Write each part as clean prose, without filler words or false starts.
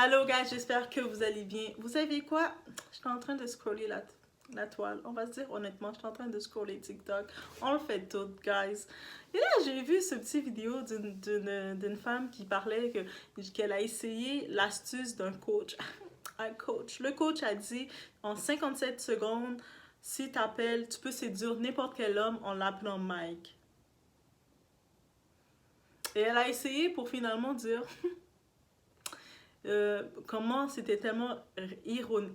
Allô guys, j'espère que vous allez bien. Vous savez quoi? J'étais en train de scroller la toile. On va se dire honnêtement, j'étais en train de scroller TikTok. On le fait tout, guys. Et là, j'ai vu ce petit vidéo d'une femme qui parlait qu'elle a essayé l'astuce d'un coach. Un coach. Le coach a dit en 57 secondes, si t'appelles, tu peux séduire n'importe quel homme en l'appelant Mike. Et elle a essayé pour finalement dire comment c'était tellement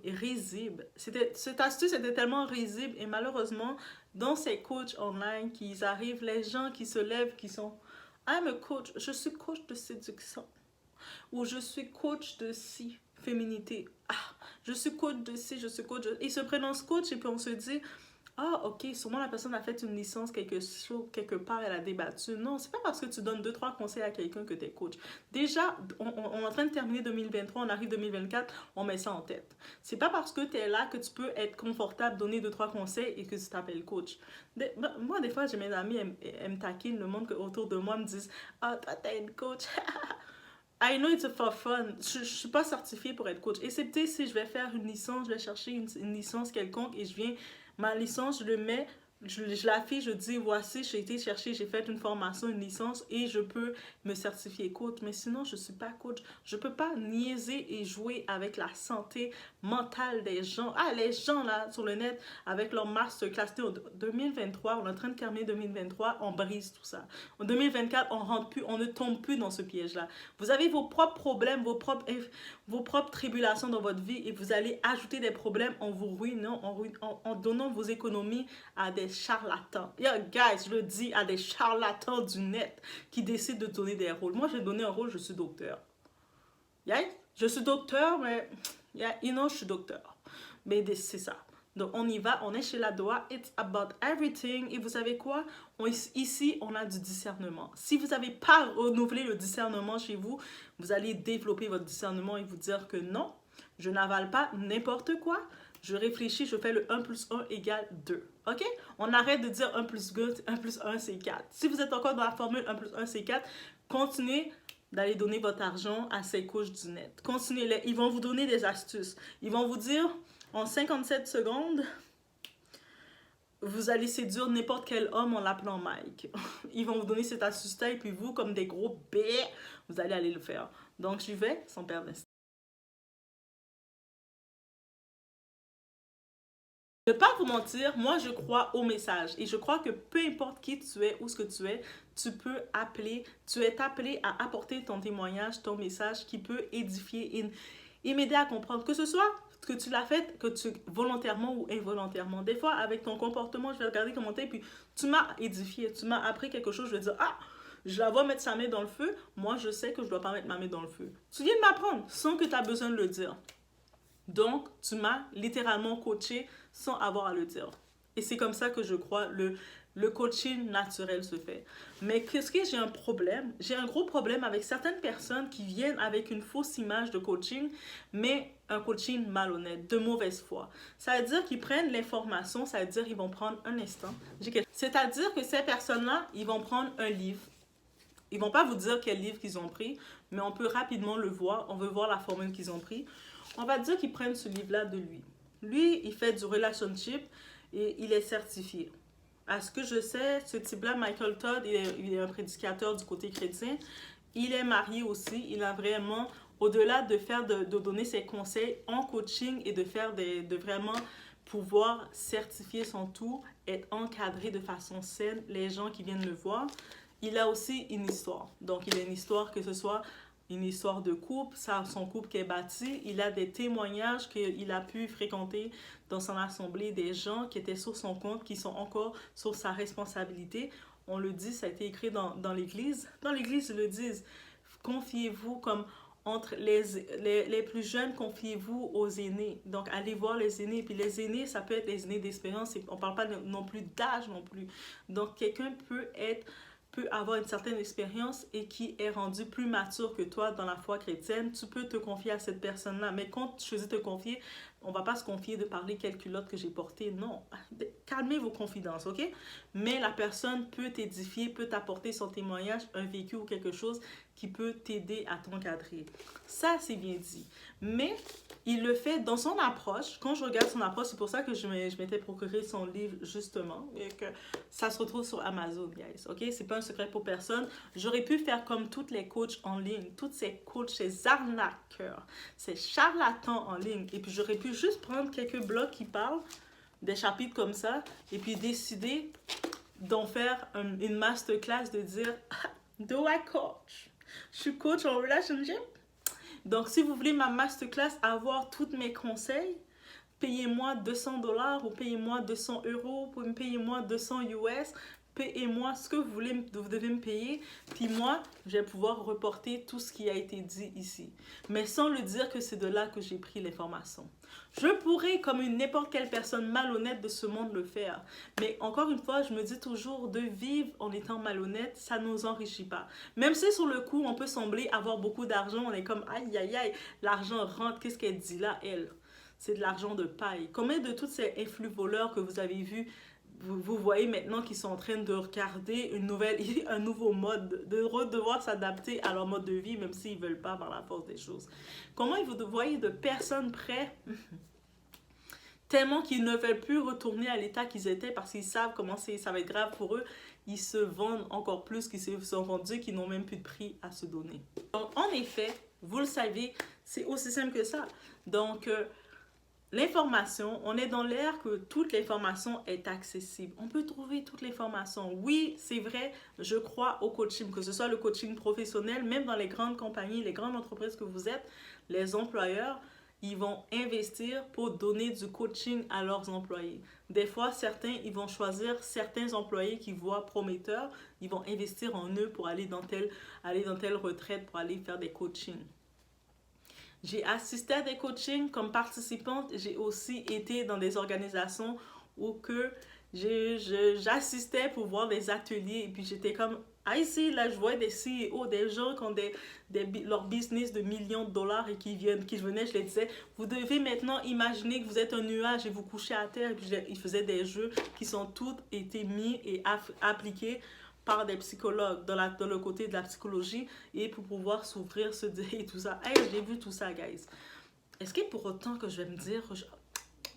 risible. Cette astuce était tellement risible et malheureusement, dans ces coachs online qui arrivent, les gens qui se lèvent, qui sont I'm a coach, je suis coach de séduction ou je suis coach de ci, féminité. Ah, je suis coach de ci, je suis coach de... Ils se prénoncent coach et puis on se dit ah, ok, sûrement la personne a fait une licence quelque part, elle a débattu. Non, c'est pas parce que tu donnes 2-3 conseils à quelqu'un que tu es coach. Déjà, on est en train de terminer 2023, on arrive 2024, on met ça en tête. C'est pas parce que tu es là que tu peux être confortable, donner 2-3 conseils et que tu t'appelles coach. Moi, des fois, j'ai mes amis, elles me taquinent, le monde autour de moi me disent ah, toi, t'es une coach. I know it's for fun. Je suis pas certifiée pour être coach. Et c'est peut-être si je vais faire une licence, je vais chercher une licence quelconque et je viens, ma licence, je le mets, je l'affiche, je dis voici, j'ai été chercher, j'ai fait une formation, une licence et je peux me certifier coach. Mais sinon, je suis pas coach. Je peux pas niaiser et jouer avec la santé mentale des gens. Ah, les gens là sur le net avec leur masterclass. En 2023, on est en train de terminer 2023, on brise tout ça. En 2024, on rentre plus, on ne tombe plus dans ce piège-là. Vous avez vos propres problèmes, vos propres tribulations dans votre vie et vous allez ajouter des problèmes en vous ruinant, en donnant vos économies à des charlatans. Yeah, guys, je le dis, à des charlatans du net qui décident de donner des rôles. Moi, j'ai donné un rôle, je suis docteur. Yeah? Je suis docteur, mais yeah, je suis docteur. Mais c'est ça. Donc, on y va, on est chez la Doua. It's about everything. Et vous savez quoi? Ici, on a du discernement. Si vous n'avez pas renouvelé le discernement chez vous, vous allez développer votre discernement et vous dire que non, je n'avale pas n'importe quoi. Je réfléchis, je fais le 1 plus 1 égale 2. OK? On arrête de dire 1 plus 2, 1 plus 1, c'est 4. Si vous êtes encore dans la formule 1 plus 1, c'est 4, continuez d'aller donner votre argent à ces couches du net. Continuez-les. Ils vont vous donner des astuces. Ils vont vous dire, en 57 secondes, vous allez séduire n'importe quel homme en l'appelant Mike. Ils vont vous donner cette astuce-là et puis vous, comme des gros bêtes, vous allez aller le faire. Donc, j'y vais sans perdre d'instant. Ne pas vous mentir, moi je crois au message et je crois que peu importe qui tu es, où ce que tu es, tu peux appeler, tu es appelé à apporter ton témoignage, ton message qui peut édifier et m'aider à comprendre. Que ce soit que tu l'as fait, que tu volontairement ou involontairement. Des fois, avec ton comportement, je vais regarder comment t'es, puis tu m'as édifié, tu m'as appris quelque chose, je vais dire, ah, je la vois mettre sa main dans le feu, moi je sais que je ne dois pas mettre ma main dans le feu. Tu viens de m'apprendre sans que tu as besoin de le dire. Donc, tu m'as littéralement coaché sans avoir à le dire. Et c'est comme ça que je crois le coaching naturel se fait. Mais qu'est-ce que j'ai un problème? J'ai un gros problème avec certaines personnes qui viennent avec une fausse image de coaching, mais un coaching malhonnête, de mauvaise foi. Ça veut dire qu'ils prennent l'information, ça veut dire qu'ils vont prendre un instant. C'est-à-dire que ces personnes-là, ils vont prendre un livre. Ils vont pas vous dire quel livre qu'ils ont pris, mais on peut rapidement le voir. On veut voir la formule qu'ils ont pris. On va dire qu'ils prennent ce livre-là de lui. Lui, il fait du relationship et il est certifié. À ce que je sais, ce type-là, Michael Todd, il est un prédicateur du côté chrétien. Il est marié aussi. Il a vraiment, au-delà de donner ses conseils en coaching et de vraiment pouvoir certifier son tout, être encadré de façon saine, les gens qui viennent le voir, il a aussi une histoire. Donc, il a une histoire que ce soit une histoire de couple, son couple qui est bâti. Il a des témoignages qu'il a pu fréquenter dans son assemblée, des gens qui étaient sur son compte, qui sont encore sur sa responsabilité. On le dit, ça a été écrit dans l'Église. Dans l'Église, ils le disent. Confiez-vous comme entre les plus jeunes, confiez-vous aux aînés. Donc, allez voir les aînés. Puis les aînés, ça peut être les aînés d'expérience. On ne parle pas non plus d'âge non plus. Donc, quelqu'un peut avoir une certaine expérience et qui est rendu plus mature que toi dans la foi chrétienne, tu peux te confier à cette personne-là. Mais quand tu choisis de te confier, on va pas se confier de parler quelle culotte que j'ai portée. Non, calmez vos confidences, ok? Mais la personne peut t'édifier, peut t'apporter son témoignage, un vécu ou quelque chose qui peut t'aider à t'encadrer. Ça, c'est bien dit. Mais il le fait dans son approche. Quand je regarde son approche, c'est pour ça que je m'étais procuré son livre, justement, et que ça se retrouve sur Amazon, guys, ok? C'est pas un secret pour personne. J'aurais pu faire comme toutes les coachs en ligne, toutes ces coachs, ces arnaqueurs, ces charlatans en ligne, et puis j'aurais pu juste prendre quelques blogs qui parlent des chapitres comme ça, et puis décider d'en faire une masterclass, de dire « Do I coach? Je suis coach en relationship? » Donc, si vous voulez ma masterclass, avoir tous mes conseils, payez-moi 200$ ou payez-moi 200€, payez-moi 200 US, payez-moi ce que vous voulez, vous devez me payer, puis moi, je vais pouvoir reporter tout ce qui a été dit ici. Mais sans le dire que c'est de là que j'ai pris l'information. Je pourrais, comme n'importe quelle personne malhonnête de ce monde, le faire. Mais encore une fois, je me dis toujours, de vivre en étant malhonnête, ça ne nous enrichit pas. Même si sur le coup, on peut sembler avoir beaucoup d'argent, on est comme, aïe, aïe, aïe, l'argent rentre, qu'est-ce qu'elle dit là, elle? C'est de l'argent de paille. Combien de tous ces influx voleurs que vous avez vus, vous voyez maintenant qu'ils sont en train de regarder un nouveau mode, de devoir s'adapter à leur mode de vie, même s'ils ne veulent pas par la force des choses. Comment vous voyez de personnes près, tellement qu'ils ne veulent plus retourner à l'état qu'ils étaient parce qu'ils savent comment ça va être grave pour eux, ils se vendent encore plus qu'ils se sont vendus, qu'ils n'ont même plus de prix à se donner. Donc, en effet, vous le savez, c'est aussi simple que ça. Donc, l'information, on est dans l'ère que toute l'information est accessible. On peut trouver toute l'information. Oui, c'est vrai, je crois au coaching, que ce soit le coaching professionnel, même dans les grandes compagnies, les grandes entreprises que vous êtes, les employeurs, ils vont investir pour donner du coaching à leurs employés. Des fois, certains, ils vont choisir certains employés qui voient prometteurs, ils vont investir en eux pour aller dans telle retraite, pour aller faire des coachings. J'ai assisté à des coachings comme participante. J'ai aussi été dans des organisations où que j'assistais pour voir des ateliers. Et puis j'étais comme, ah ici, là je vois des CEO, des gens qui ont leur business de millions de dollars et qui venaient, je les disais, vous devez maintenant imaginer que vous êtes un nuage et vous couchez à terre. Et puis ils faisaient des jeux qui sont tous été mis et appliqués par des psychologues dans le côté de la psychologie et pour pouvoir s'ouvrir, se dire et tout ça. Hey, j'ai vu tout ça, guys. Est-ce que pour autant que je vais me dire,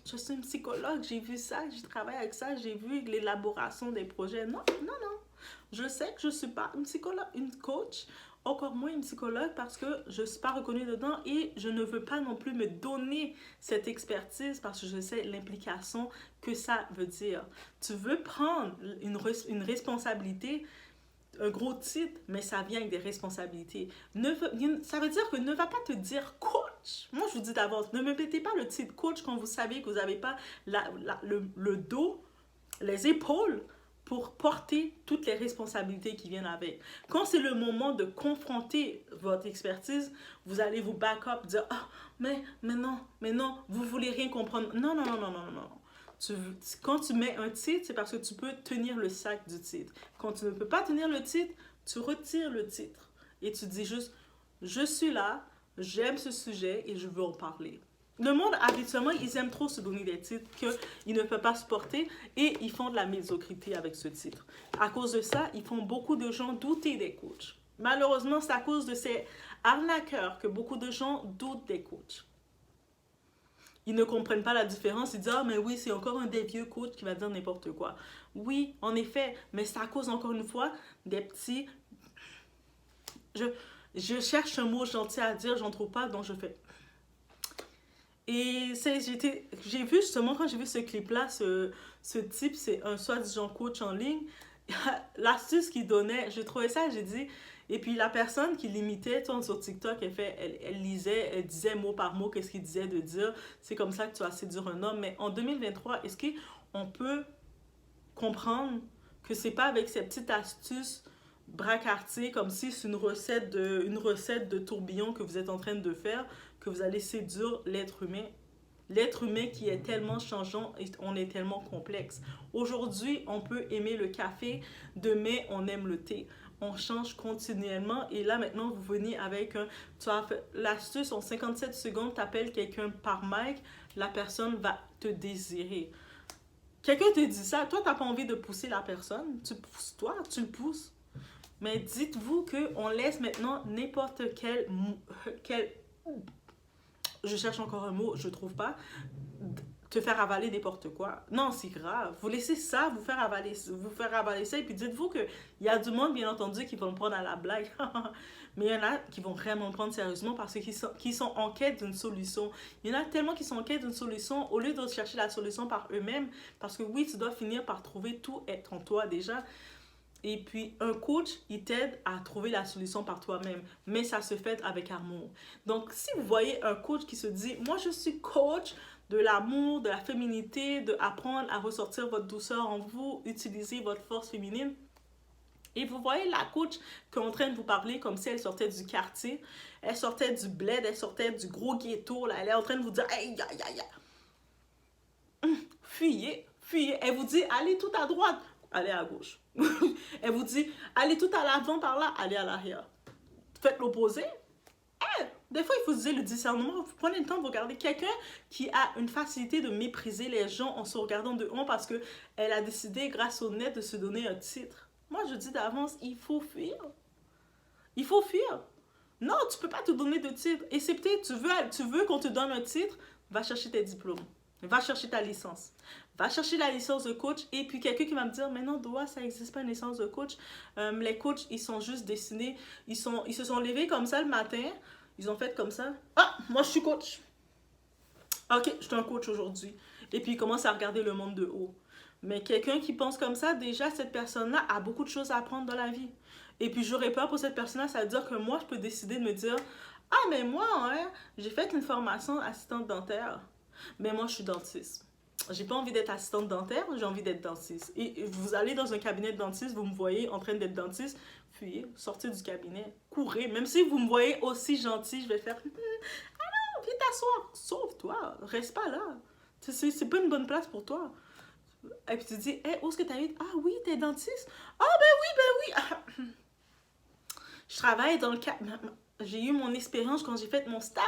je suis une psychologue, j'ai vu ça, j'ai travaillé avec ça, j'ai vu l'élaboration des projets. Non, non, non. Je sais que je ne suis pas une psychologue, une coach, encore moins une psychologue parce que je ne suis pas reconnue dedans et je ne veux pas non plus me donner cette expertise parce que je sais l'implication que ça veut dire. Tu veux prendre une responsabilité, un gros titre, mais ça vient avec des responsabilités. Ça veut dire que ne va pas te dire coach. Moi, je vous dis d'avance, ne me mettez pas le titre coach quand vous savez que vous n'avez pas le dos, les épaules pour porter toutes les responsabilités qui viennent avec. Quand c'est le moment de confronter votre expertise, vous allez vous back up, dire « Ah, mais non, vous voulez rien comprendre. » Non, non, non, non, non, non. Quand tu mets un titre, c'est parce que tu peux tenir le sac du titre. Quand tu ne peux pas tenir le titre, tu retires le titre. Et tu dis juste « Je suis là, j'aime ce sujet et je veux en parler. » Le monde, habituellement, ils aiment trop se donner des titres qu'ils ne peuvent pas supporter et ils font de la médiocrité avec ce titre. À cause de ça, ils font beaucoup de gens douter des coachs. Malheureusement, c'est à cause de ces arnaqueurs que beaucoup de gens doutent des coachs. Ils ne comprennent pas la différence. Ils disent « Ah, mais oui, c'est encore un des vieux coachs qui va dire n'importe quoi. » Oui, en effet, mais c'est à cause, encore une fois, des petits... Je cherche un mot gentil à dire, j'en trouve pas, donc je fais... Et j'ai vu justement, quand j'ai vu ce clip-là, ce type, c'est un soi-disant coach en ligne, l'astuce qu'il donnait, j'ai trouvé ça, j'ai dit, et puis la personne qui l'imitait, sur TikTok, elle lisait, elle disait mot par mot qu'est-ce qu'il disait de dire, c'est comme ça que tu vas séduire un homme, mais en 2023, est-ce qu'on peut comprendre que c'est pas avec ces petites astuces bracartées, comme si c'est une recette de tourbillon que vous êtes en train de faire, que vous allez séduire l'être humain. L'être humain qui est tellement changeant et on est tellement complexe. Aujourd'hui, on peut aimer le café, demain, on aime le thé. on change continuellement. Et là, maintenant, vous venez avec un... Tu as fait l'astuce en 57 secondes, tu appelles quelqu'un par mic, la personne va te désirer. Quelqu'un te dit ça, toi, tu n'as pas envie de pousser la personne, tu pousses toi, tu le pousses. Mais dites-vous qu'on laisse maintenant n'importe quel... Je cherche encore un mot, je ne trouve pas. Te faire avaler n'importe quoi. Non, c'est grave. Vous laissez ça vous faire avaler ça et puis dites-vous qu'il y a du monde, bien entendu, qui vont le prendre à la blague. Mais il y en a qui vont vraiment le prendre sérieusement parce qu'ils sont en quête d'une solution. Il y en a tellement qui sont en quête d'une solution au lieu de chercher la solution par eux-mêmes. Parce que oui, tu dois finir par trouver tout être en toi déjà. Et puis, un coach, il t'aide à trouver la solution par toi-même. Mais ça se fait avec amour. Donc, si vous voyez un coach qui se dit, moi, je suis coach de l'amour, de la féminité, de apprendre à ressortir votre douceur en vous, utiliser votre force féminine. Et vous voyez la coach qui est en train de vous parler comme si elle sortait du quartier, elle sortait du bled, elle sortait du gros ghetto, là, elle est en train de vous dire, aïe, aïe, aïe, aïe. Fuyez, fuyez. Elle vous dit, allez tout à droite, allez à gauche. Elle vous dit, allez tout à l'avant par là, allez à l'arrière. Faites l'opposé. Des fois, il faut utiliser le discernement. Vous prenez le temps de regarder quelqu'un qui a une facilité de mépriser les gens en se regardant de haut parce qu'elle a décidé, grâce au net, de se donner un titre. Moi, je dis d'avance, il faut fuir. Il faut fuir. Non, tu ne peux pas te donner de titre. Excepté, tu veux qu'on te donne un titre, va chercher tes diplômes. Va chercher ta licence. Va chercher la licence de coach. Et puis, quelqu'un qui va me dire, mais non, Doa, ça n'existe pas une licence de coach. Les coachs, ils sont juste destinés. Ils se sont levés comme ça le matin. Ils ont fait comme ça. Ah, moi, je suis coach. Ok, je suis un coach aujourd'hui. Et puis, ils commencent à regarder le monde de haut. Mais quelqu'un qui pense comme ça, déjà, cette personne-là a beaucoup de choses à apprendre dans la vie. Et puis, j'aurais peur pour cette personne-là, ça veut dire que moi, je peux décider de me dire, ah, mais moi, hein, j'ai fait une formation assistante dentaire. Mais moi, je suis dentiste. J'ai pas envie d'être assistante dentaire, j'ai envie d'être dentiste. Et vous allez dans un cabinet de dentiste, vous me voyez en train d'être dentiste, fuyez, sortez du cabinet, courez. Même si vous me voyez aussi gentil, je vais faire, ah, viens t'asseoir, sauve-toi, reste pas là. C'est pas une bonne place pour toi. Et puis tu dis, hey, où est-ce que tu habites? Ah oui, t'es dentiste? Ah ben oui. Je travaille dans le cas. J'ai eu mon expérience quand j'ai fait mon stage.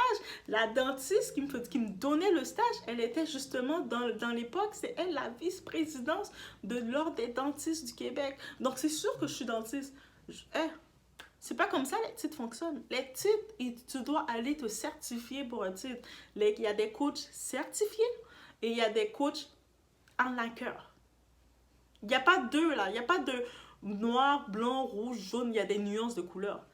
La dentiste qui me donnait le stage, elle était justement dans l'époque, c'est elle la vice-présidence de l'Ordre des dentistes du Québec. Donc c'est sûr que je suis dentiste. C'est pas comme ça les titres fonctionnent. Les titres, tu dois aller te certifier pour un titre. Il y a des coachs certifiés et il y a des coachs arnaqueurs. Il n'y a pas deux là. Il n'y a pas de noir, blanc, rouge, jaune. Il y a des nuances de couleurs.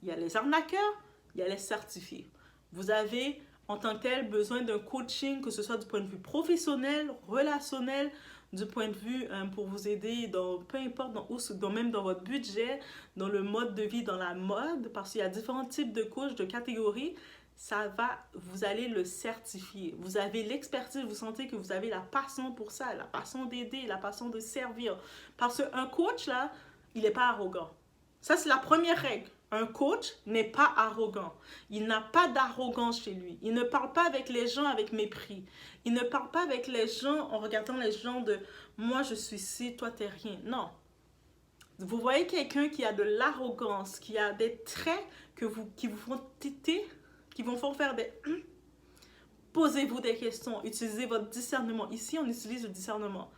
Il y a les arnaqueurs, il y a les certifiés. Vous avez en tant que tel besoin d'un coaching, que ce soit du point de vue professionnel, relationnel, du point de vue pour vous aider dans peu importe même dans votre budget, dans le mode de vie, dans la mode, parce qu'il y a différents types de coachs, de catégories. Vous allez le certifier. Vous avez l'expertise, vous sentez que vous avez la passion pour ça, la passion d'aider, la passion de servir. Parce qu'un coach, là, il n'est pas arrogant. Ça, c'est la première règle. Un coach n'est pas arrogant. Il n'a pas d'arrogance chez lui. Il ne parle pas avec les gens avec mépris. Il ne parle pas avec les gens en regardant les gens de « moi, je suis ci, toi, t'es rien ». Non. Vous voyez quelqu'un qui a de l'arrogance, qui a des traits qui vous font téter, qui vont faire des... Posez-vous des questions. Utilisez votre discernement. Ici, on utilise le discernement.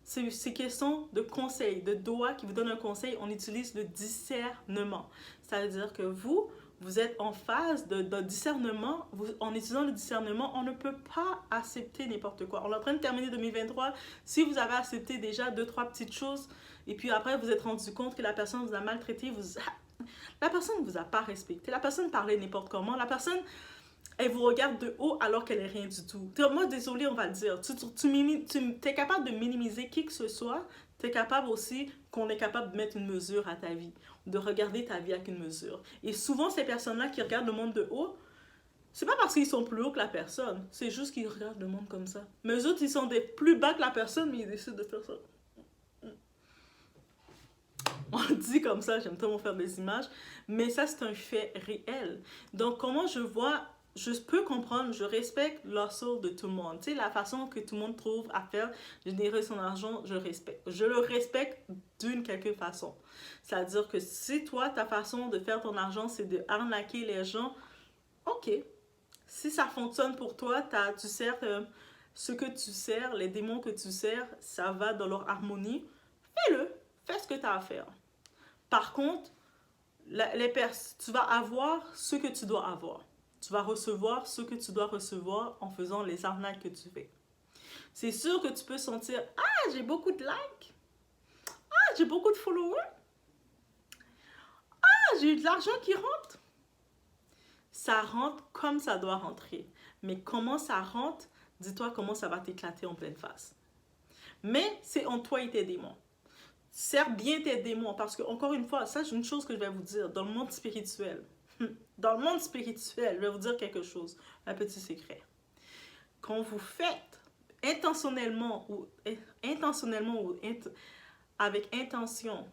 Ces questions de conseil, de Doa qui vous donne un conseil, on utilise le discernement. Ça veut dire que vous êtes en phase de discernement. En utilisant le discernement, on ne peut pas accepter n'importe quoi. On est en train de terminer 2023. Si vous avez accepté déjà 2-3 petites choses, et puis après vous êtes rendu compte que la personne vous a maltraité, la personne ne vous a pas respecté, la personne parlait n'importe comment, la personne... Elle vous regarde de haut alors qu'elle n'est rien du tout. Moi, désolé, on va le dire. Tu es capable de minimiser qui que ce soit. Tu es capable aussi qu'on est capable de mettre une mesure à ta vie. De regarder ta vie avec une mesure. Et souvent, ces personnes-là qui regardent le monde de haut, c'est pas parce qu'ils sont plus hauts que la personne. C'est juste qu'ils regardent le monde comme ça. Mais eux autres, ils sont plus bas que la personne, mais ils décident de faire ça. On dit comme ça, j'aime tellement faire des images. Mais ça, c'est un fait réel. Donc, comment je vois je peux comprendre, je respecte l'hustle de tout le monde. Tu sais, la façon que tout le monde trouve à faire, générer son argent, je respecte. Je le respecte d'une quelque façon. C'est-à-dire que si toi, ta façon de faire ton argent, c'est de arnaquer les gens, ok. Si ça fonctionne pour toi, tu sers ce que tu sers, les démons que tu sers, ça va dans leur harmonie, fais-le. Fais ce que tu as à faire. Par contre, tu vas avoir ce que tu dois avoir. Tu vas recevoir ce que tu dois recevoir en faisant les arnaques que tu fais. C'est sûr que tu peux sentir, ah, j'ai beaucoup de likes, ah, j'ai beaucoup de followers, ah, j'ai eu de l'argent qui rentre. Ça rentre comme ça doit rentrer. Mais comment ça rentre, dis-toi comment ça va t'éclater en pleine face. Mais c'est en toi et tes démons. Sers bien tes démons parce que, encore une fois, ça, c'est une chose que je vais vous dire. Dans le monde spirituel, je vais vous dire quelque chose, un petit secret. Quand vous faites intentionnellement ou avec intention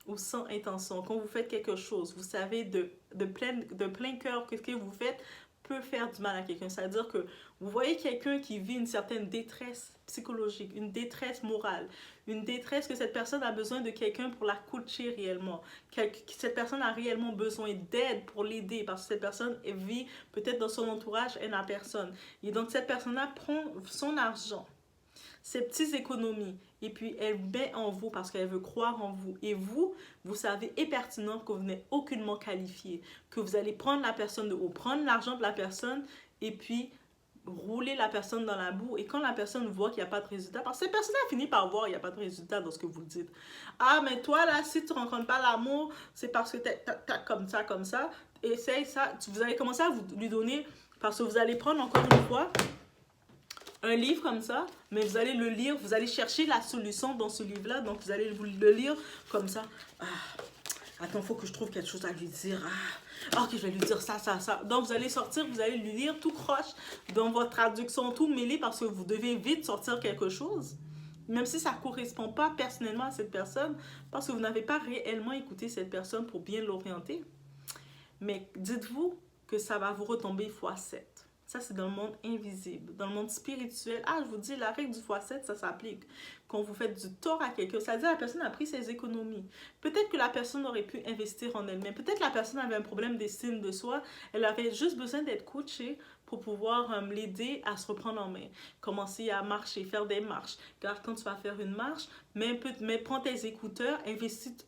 ou sans intention, quand vous faites quelque chose, vous savez de plein cœur que ce que vous faites peut faire du mal à quelqu'un. C'est-à-dire que vous voyez quelqu'un qui vit une certaine détresse psychologique, une détresse morale, une détresse que cette personne a besoin de quelqu'un pour la coacher réellement. Cette personne a réellement besoin d'aide pour l'aider parce que cette personne vit peut-être dans son entourage, elle n'a personne. Et donc cette personne-là prend son argent, ses petites économies, et puis elle met en vous parce qu'elle veut croire en vous. Et vous savez et pertinent que vous n'êtes aucunement qualifié, que vous allez prendre la personne de haut, prendre l'argent de la personne, et puis rouler la personne dans la boue. Et quand la personne voit qu'il n'y a pas de résultat, parce que cette personne a fini par voir qu'il n'y a pas de résultat dans ce que vous dites. Ah, mais toi là, si tu ne rencontres pas l'amour, c'est parce que t'as comme ça. Essaye ça. Vous allez commencer à lui donner, parce que vous allez prendre encore une fois un livre comme ça, mais vous allez le lire, vous allez chercher la solution dans ce livre-là, donc vous allez le lire comme ça. Ah, attends, il faut que je trouve quelque chose à lui dire. Ah, ok, je vais lui dire ça, ça, ça. Donc vous allez sortir, vous allez lui lire tout croche dans votre traduction, tout mêlé, parce que vous devez vite sortir quelque chose, même si ça ne correspond pas personnellement à cette personne, parce que vous n'avez pas réellement écouté cette personne pour bien l'orienter. Mais dites-vous que ça va vous retomber x7. Ça, c'est dans le monde invisible. Dans le monde spirituel, je vous dis, la règle du x7, ça s'applique. Quand vous faites du tort à quelqu'un, c'est-à-dire la personne a pris ses économies. Peut-être que la personne aurait pu investir en elle-même. Peut-être que la personne avait un problème d'estime de soi. Elle avait juste besoin d'être coachée pour pouvoir l'aider à se reprendre en main. Commencer à marcher, faire des marches. Car quand tu vas faire une marche, mais prends tes écouteurs,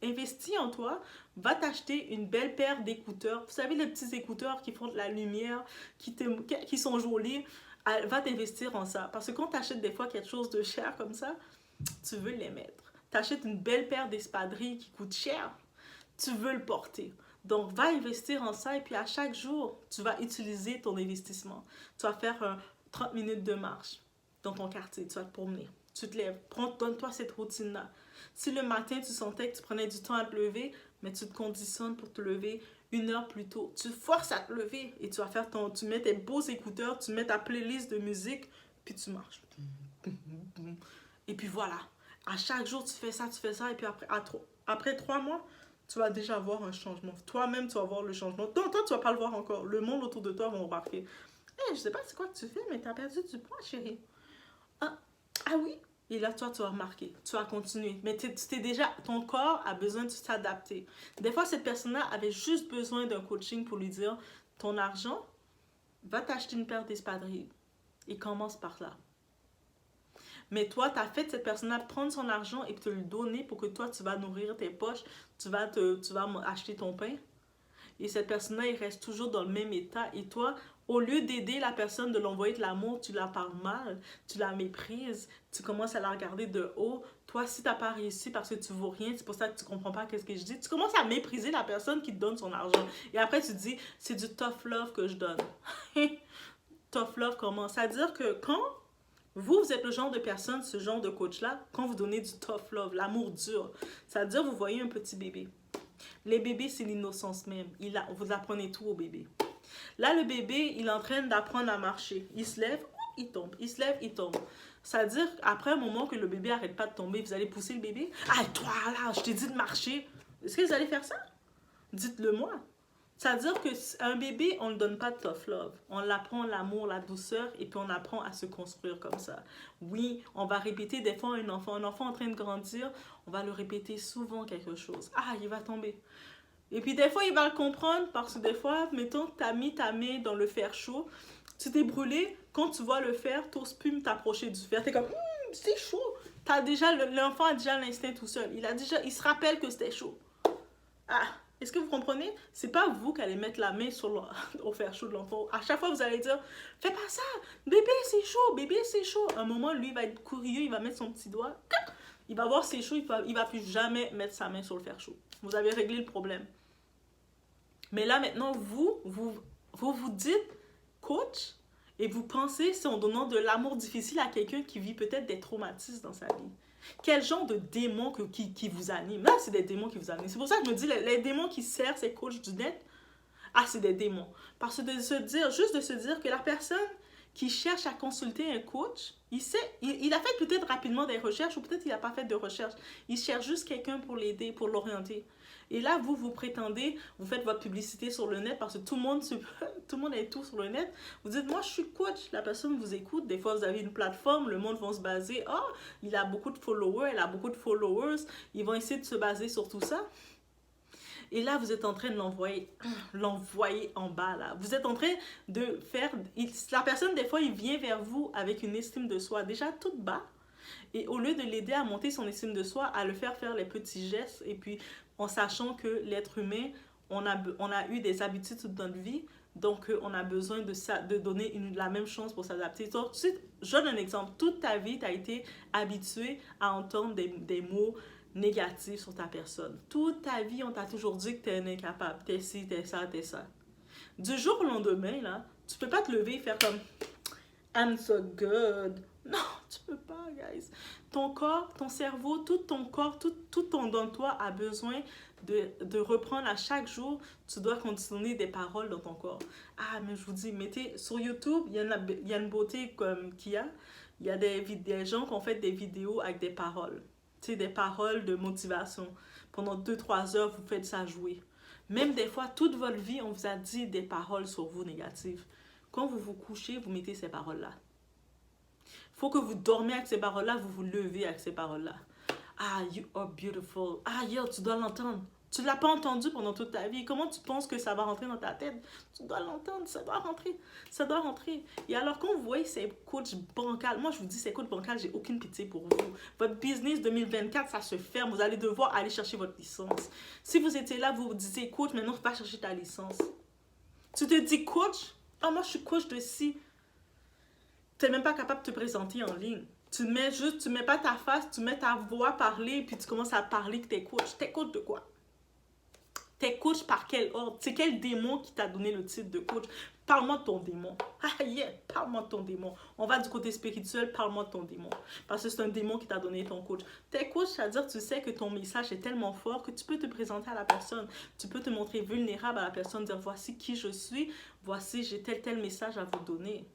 investis en toi, va t'acheter une belle paire d'écouteurs. Vous savez, les petits écouteurs qui font de la lumière, qui sont jolis, va t'investir en ça. Parce que quand tu achètes des fois quelque chose de cher comme ça, tu veux les mettre. Tu achètes une belle paire d'espadrilles qui coûte cher, tu veux le porter. Donc, va investir en ça et puis à chaque jour, tu vas utiliser ton investissement. Tu vas faire 30 minutes de marche dans ton quartier, tu vas te promener. Tu te lèves, donne-toi cette routine-là. Si le matin, tu sentais que tu prenais du temps à te lever, mais tu te conditionnes pour te lever 1 heure plus tôt. Tu forces à te lever et tu vas faire tu mets tes beaux écouteurs, tu mets ta playlist de musique, puis tu marches. Et puis voilà. À chaque jour, tu fais ça, et puis après 3 mois, tu vas déjà voir un changement. Toi-même, tu vas voir le changement. Toi, tu vas pas le voir encore. Le monde autour de toi va remarquer. Je sais pas c'est quoi que tu fais, mais tu as perdu du poids, chérie. Ah oui? Et là, toi, tu vas remarquer. Tu vas continuer. Mais ton corps a besoin de s'adapter. Des fois, cette personne-là avait juste besoin d'un coaching pour lui dire, ton argent, va t'acheter une paire d'espadrilles. Et commence par là. Mais toi, tu as fait cette personne-là prendre son argent et te le donner pour que toi, tu vas nourrir tes poches, tu vas acheter ton pain. Et cette personne-là, il reste toujours dans le même état. Et toi, au lieu d'aider la personne, de l'envoyer de l'amour, tu la parles mal, tu la méprises, tu commences à la regarder de haut. Toi, si tu n'as pas réussi parce que tu ne vaux rien, c'est pour ça que tu ne comprends pas ce que je dis, tu commences à mépriser la personne qui te donne son argent. Et après, tu te dis, c'est du tough love que je donne. Tough love comment? C'est-à-dire que quand vous êtes le genre de personne, ce genre de coach-là, quand vous donnez du tough love, l'amour dur, c'est-à-dire vous voyez un petit bébé. Les bébés, c'est l'innocence même. Vous apprenez tout au bébé. Là, le bébé, il est en train d'apprendre à marcher. Il se lève, il tombe. Il se lève, il tombe. C'est-à-dire, après un moment que le bébé n'arrête pas de tomber, vous allez pousser le bébé. Ah, toi là, je t'ai dit de marcher. Est-ce que vous allez faire ça? Dites-le moi. C'est-à-dire qu'un bébé, on ne donne pas de tough love. On l'apprend l'amour, la douceur, et puis on apprend à se construire comme ça. Oui, on va répéter des fois un enfant en train de grandir, on va le répéter souvent quelque chose. Ah, il va tomber. Et puis des fois, il va le comprendre parce que des fois, mettons que tu as mis ta main dans le fer chaud, tu t'es brûlé, quand tu vois le fer, tu n'oses plus t'approcher du fer. Tu es comme, c'est chaud. L'enfant a déjà l'instinct tout seul. Il se rappelle que c'était chaud. Ah, est-ce que vous comprenez? C'est pas vous qui allez mettre la main au fer chaud de l'enfant. À chaque fois, vous allez dire, fais pas ça, bébé bébé c'est chaud. À un moment, lui, il va être curieux, il va mettre son petit doigt, il va voir c'est chaud, il va plus jamais mettre sa main sur le fer chaud. Vous avez réglé le problème. Mais là, maintenant, vous dites coach et vous pensez, c'est en donnant de l'amour difficile à quelqu'un qui vit peut-être des traumatismes dans sa vie. Quel genre de démons qui vous anime? Là, c'est des démons qui vous animent. C'est pour ça que je me dis, les démons qui servent ces coachs du net, ah, c'est des démons. Parce que juste de se dire que la personne qui cherche à consulter un coach, il a fait peut-être rapidement des recherches ou peut-être il n'a pas fait de recherches. Il cherche juste quelqu'un pour l'aider, pour l'orienter. Et là, vous prétendez, vous faites votre publicité sur le net parce que tout le monde est tout sur le net. Vous dites, moi, je suis coach. La personne vous écoute. Des fois, vous avez une plateforme. Le monde va se baser. Oh, il a beaucoup de followers. Elle a beaucoup de followers. Ils vont essayer de se baser sur tout ça. Et là, vous êtes en train de l'envoyer en bas, là. Vous êtes en train de faire... La personne, des fois, il vient vers vous avec une estime de soi déjà toute bas. Et au lieu de l'aider à monter son estime de soi, à le faire les petits gestes, et puis en sachant que l'être humain, on a eu des habitudes toute notre vie, donc on a besoin de donner la même chance pour s'adapter. Je donne un exemple. Toute ta vie, tu as été habitué à entendre des mots négatifs sur ta personne. Toute ta vie, on t'a toujours dit que tu es un incapable. T'es ci, t'es ça, t'es ça. Du jour au lendemain, là, tu peux pas te lever et faire comme I'm so good. Non, tu peux pas, guys. Ton corps, ton cerveau, tout ton corps, tout ton dans toi a besoin de reprendre à chaque jour. Tu dois conditionner des paroles dans ton corps. Ah, mais je vous dis, mettez sur YouTube, il y a une beauté comme qu'il y a. Il y a des gens qui ont fait des vidéos avec des paroles. Tu sais, des paroles de motivation. Pendant 2-3 heures, vous faites ça jouer. Même des fois, toute votre vie, on vous a dit des paroles sur vous négatives. Quand vous vous couchez, vous mettez ces paroles-là. Il faut que vous dormez avec ces paroles-là, vous vous levez avec ces paroles-là. Ah, you are beautiful. Ah, yo, tu dois l'entendre. Tu ne l'as pas entendu pendant toute ta vie. Comment tu penses que ça va rentrer dans ta tête? Tu dois l'entendre, ça doit rentrer. Ça doit rentrer. Et alors, quand vous voyez ces coachs bancals, moi je vous dis, ces coachs bancals, j'ai aucune pitié pour vous. Votre business 2024, ça se ferme. Vous allez devoir aller chercher votre licence. Si vous étiez là, vous vous disiez, coach, maintenant, va chercher ta licence. Tu te dis, coach, ah, moi je suis coach de ci. Tu n'es même pas capable de te présenter en ligne. Tu mets pas ta face, tu mets ta voix parler, puis tu commences à parler que t'es coach. T'es coach de quoi? T'es coach par quel ordre? C'est quel démon qui t'a donné le titre de coach? Parle-moi de ton démon. Ah yeah, parle-moi de ton démon. On va du côté spirituel, parle-moi de ton démon. Parce que c'est un démon qui t'a donné ton coach. T'es coach, c'est-à-dire tu sais que ton message est tellement fort que tu peux te présenter à la personne. Tu peux te montrer vulnérable à la personne, dire voici qui je suis, voici j'ai tel message à vous donner.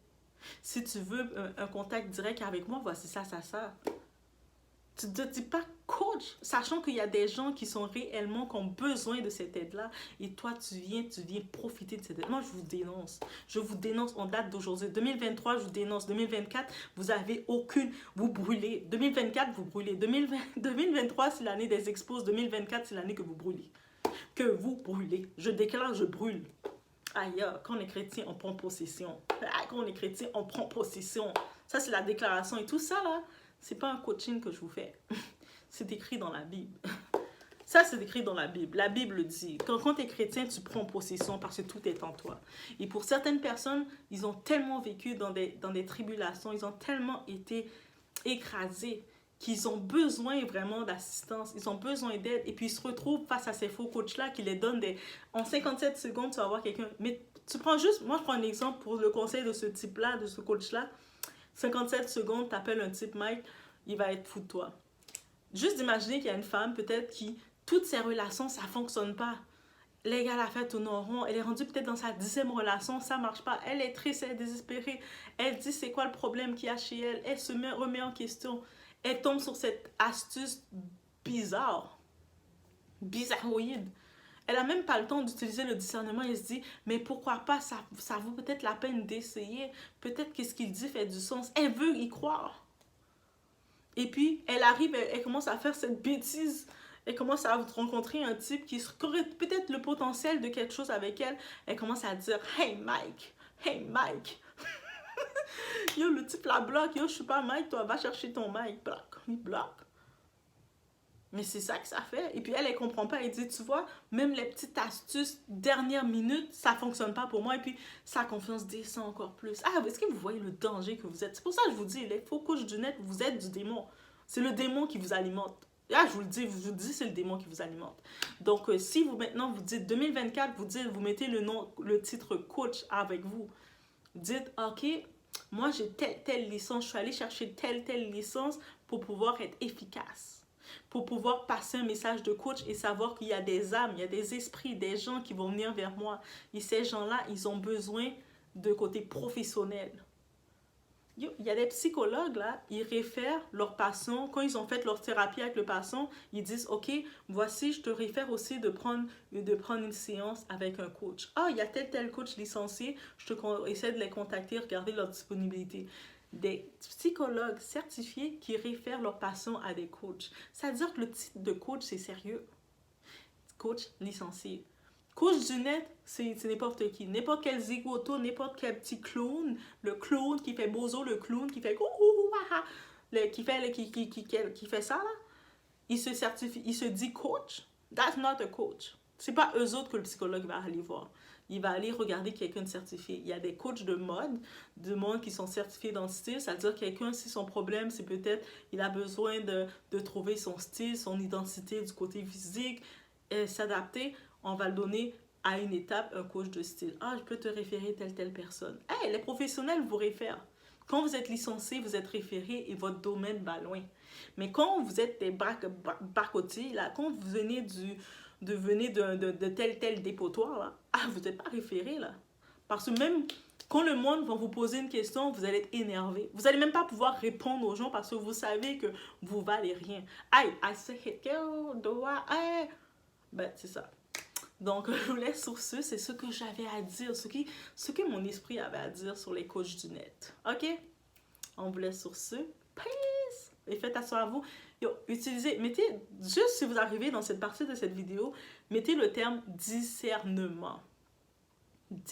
Si tu veux un contact direct avec moi, voici ça. Tu ne te dis pas coach, sachant qu'il y a des gens qui sont réellement, qui ont besoin de cette aide-là. Et toi, tu viens profiter de cette aide. Moi, je vous dénonce. Je vous dénonce en date d'aujourd'hui. 2023, je vous dénonce. 2024, vous avez aucune... Vous brûlez. 2024, vous brûlez. 2023, c'est l'année des expos. 2024, c'est l'année que vous brûlez. Que vous brûlez. Je déclare, je brûle. Aïe, quand on est chrétien, on prend possession. Quand on est chrétien, on prend possession. Ça, c'est la déclaration. Et tout ça, là, c'est pas un coaching que je vous fais. C'est écrit dans la Bible. Ça, c'est écrit dans la Bible. La Bible dit, quand tu es chrétien, tu prends possession parce que tout est en toi. Et pour certaines personnes, ils ont tellement vécu dans des tribulations, ils ont tellement été écrasés qu'ils ont besoin vraiment d'assistance, ils ont besoin d'aide, et puis ils se retrouvent face à ces faux coachs-là qui les donnent En 57 secondes, tu vas avoir quelqu'un... Mais tu prends juste... Moi, je prends un exemple pour le conseil de ce type-là, de ce coach-là. 57 secondes, tu appelles un type Mike, il va être fou de toi. Juste d'imaginer qu'il y a une femme, peut-être, qui... Toutes ses relations, ça ne fonctionne pas. Les gars la fait tourner en rond. Elle est rendue peut-être dans sa 10e relation, ça ne marche pas. Elle est triste, elle est désespérée. Elle dit c'est quoi le problème qu'il y a chez elle. Elle se remet en question. Elle tombe sur cette astuce bizarroïde. Elle a même pas le temps d'utiliser le discernement. Elle se dit, mais pourquoi pas, ça vaut peut-être la peine d'essayer. Peut-être que ce qu'il dit fait du sens. Elle veut y croire. Et puis, elle arrive, elle commence à faire cette bêtise. Elle commence à rencontrer un type qui aurait peut-être le potentiel de quelque chose avec elle. Elle commence à dire, hey Mike, hey Mike. Yo, le type la bloque. Yo, je suis pas Mike, toi, va chercher ton Mike. Bloque, il bloque. Mais c'est ça que ça fait. Et puis elle comprend pas. Elle dit, tu vois, même les petites astuces dernière minute, ça fonctionne pas pour moi. Et puis sa confiance descend encore plus. Ah, est-ce que vous voyez le danger que vous êtes? C'est pour ça que je vous dis, les faux coachs du net, vous êtes du démon. C'est le démon qui vous alimente. Là, je vous le dis, c'est le démon qui vous alimente. Donc, si vous maintenant, vous dites 2024, vous mettez le titre coach avec vous. Dites, ok, moi j'ai telle licence, je suis allée chercher telle licence pour pouvoir être efficace. Pour pouvoir passer un message de coach et savoir qu'il y a des âmes, il y a des esprits, des gens qui vont venir vers moi. Et ces gens-là, ils ont besoin de côté professionnel. Il y a des psychologues, là, ils réfèrent leurs patients, quand ils ont fait leur thérapie avec le patient, ils disent, ok, voici, je te réfère aussi de prendre une séance avec un coach. Ah, il y a tel coach licencié, essaie de les contacter, regarder leur disponibilité. Des psychologues certifiés qui réfèrent leurs patients à des coachs. C'est-à-dire que le titre de coach, c'est sérieux. Coach licencié. Coach du net, c'est n'importe qui. N'importe quel zigoto, n'importe quel petit clown. Le clown qui fait bozo, le clown qui fait qui fait ça, là. Il se certifie, il se dit coach. That's not a coach. C'est pas eux autres que le psychologue va aller voir. Il va aller regarder quelqu'un de certifié. Il y a des coachs de mode qui sont certifiés dans le style. C'est-à-dire quelqu'un, si son problème, c'est peut-être il a besoin de trouver son style, son identité du côté physique, et s'adapter, on va le donner à une étape, un coach de style. Ah, je peux te référer telle personne. Hey, les professionnels vous réfèrent. Quand vous êtes licencié, vous êtes référé et votre domaine va loin. Mais quand vous êtes des barcotis, là, quand vous venez de tel dépotoir, là, ah, vous n'êtes pas référé, là. Parce que même quand le monde va vous poser une question, vous allez être énervé. Vous n'allez même pas pouvoir répondre aux gens parce que vous savez que vous valez rien. Aïe, ben, c'est ça. Donc, je vous laisse sur ce. C'est ce que j'avais à dire, ce que mon esprit avait à dire sur les coachs du net. OK? On vous laisse sur ce. Peace! Et faites attention à vous. Yo, mettez, juste si vous arrivez dans cette partie de cette vidéo, mettez le terme discernement.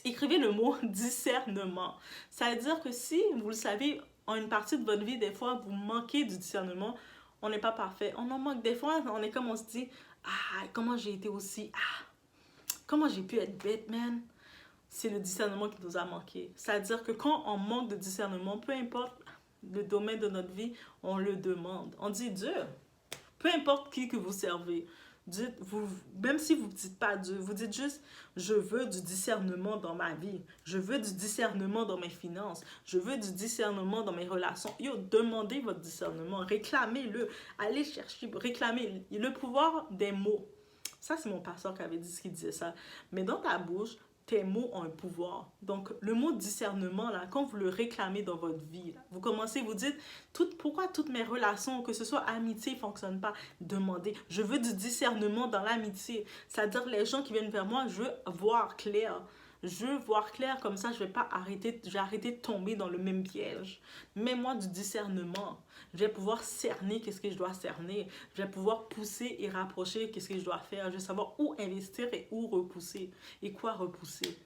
Écrivez le mot discernement. Ça veut dire que si, vous le savez, en une partie de votre vie, des fois, vous manquez du discernement, on n'est pas parfait. On en manque des fois, on est comme on se dit, ah, comment j'ai été aussi, ah, comment j'ai pu être bête, man? C'est le discernement qui nous a manqué. C'est-à-dire que quand on manque de discernement, peu importe le domaine de notre vie, on le demande. On dit Dieu. Peu importe qui que vous servez. Même si vous ne dites pas Dieu, vous dites juste, je veux du discernement dans ma vie. Je veux du discernement dans mes finances. Je veux du discernement dans mes relations. Yo, demandez votre discernement. Réclamez-le. Allez chercher, réclamez le pouvoir des mots. Ça, c'est mon pasteur qui avait dit ce qu'il disait ça. Mais dans ta bouche, tes mots ont un pouvoir. Donc, le mot discernement, là, quand vous le réclamez dans votre vie, là, vous commencez, vous dites, pourquoi toutes mes relations, que ce soit amitié, ne fonctionnent pas? Demandez. Je veux du discernement dans l'amitié. C'est-à-dire, les gens qui viennent vers moi, je veux voir clair. Je veux voir clair, comme ça, je vais arrêter de tomber dans le même piège. Mets-moi du discernement. Je vais pouvoir cerner qu'est-ce que je dois cerner. Je vais pouvoir pousser et rapprocher qu'est-ce que je dois faire. Je vais savoir où investir et où repousser. Et quoi repousser.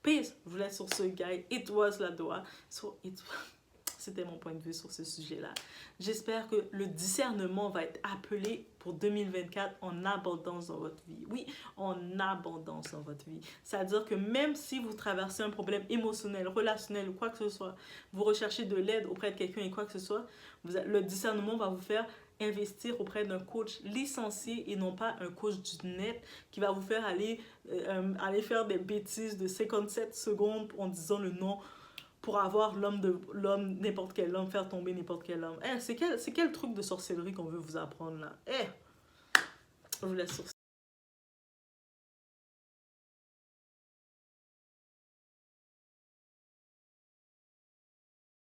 Peace. Je vous laisse sur ce guide. It was la doigt. C'était mon point de vue sur ce sujet-là. J'espère que le discernement va être appelé pour 2024 en abondance dans votre vie. Oui, en abondance dans votre vie. C'est-à-dire que même si vous traversez un problème émotionnel, relationnel ou quoi que ce soit, vous recherchez de l'aide auprès de quelqu'un et quoi que ce soit, le discernement va vous faire investir auprès d'un coach licencié et non pas un coach du net qui va vous faire aller faire des bêtises de 57 secondes en disant le nom pour avoir l'homme, n'importe quel homme, faire tomber n'importe quel homme. C'est quel truc de sorcellerie qu'on veut vous apprendre là? Je vous laisse sur